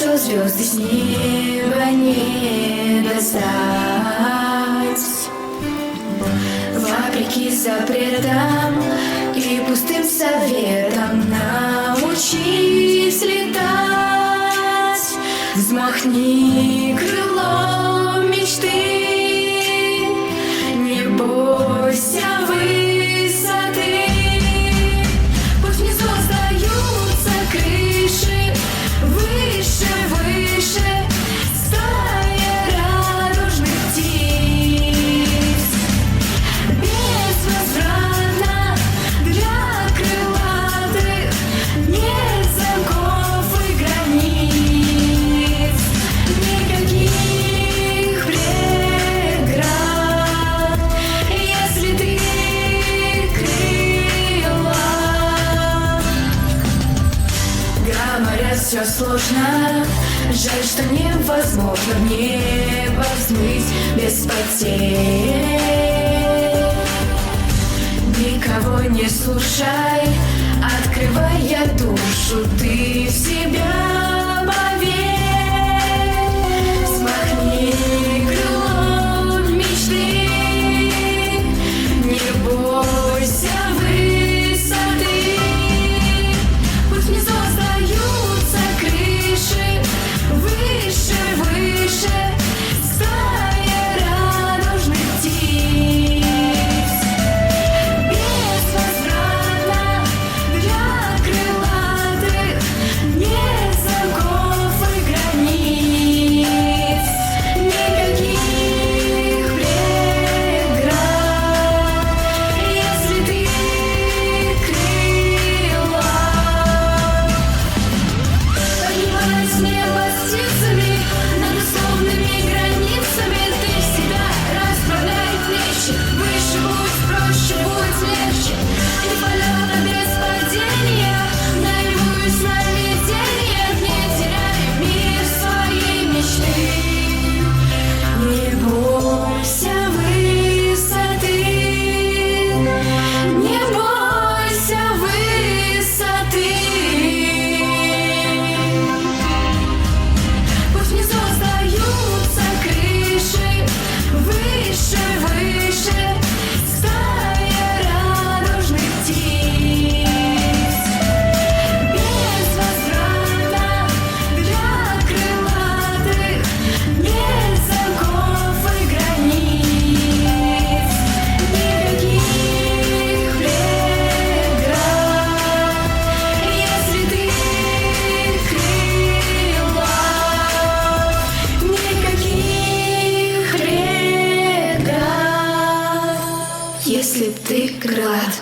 что звезды с неба не достать. Вопреки запретам и пустым советам научись летать. Взмахни крылом мечты, не бойся высоты. Пусть внизу остаются крыши, выше, выше стая радужных птиц. Безвозвратно для крылатых нет замков и границ, никаких преград, если ты крыла. Говорят, все сложно, жаль, что невозможно в небо взмыть без потерь. Никого не слушай, открывая душу, ты в себя поверь. Взмахни крылом мечты, не бойся высоты. Пусть внизу остаются крыши, выше, выше стая радужных птиц. Безвозвратно для крылатых нет замков и границ, никаких преград, если ты крыла. Поднимаясь в небо птицами над условными границами, ты всегда расправляй плечи. Выше будь, проще будет легче. И полета без падения, наяву и сновидения, не теряй мир своей мечты. Не бойся высоты, не бойся высоты. Пусть внизу остаются крыши, выше, выше стая радужных птиц. Безвозвратно для крылатых нет замков и границ, никаких преград, если ты крыла. Никаких преград, если б ты крылат.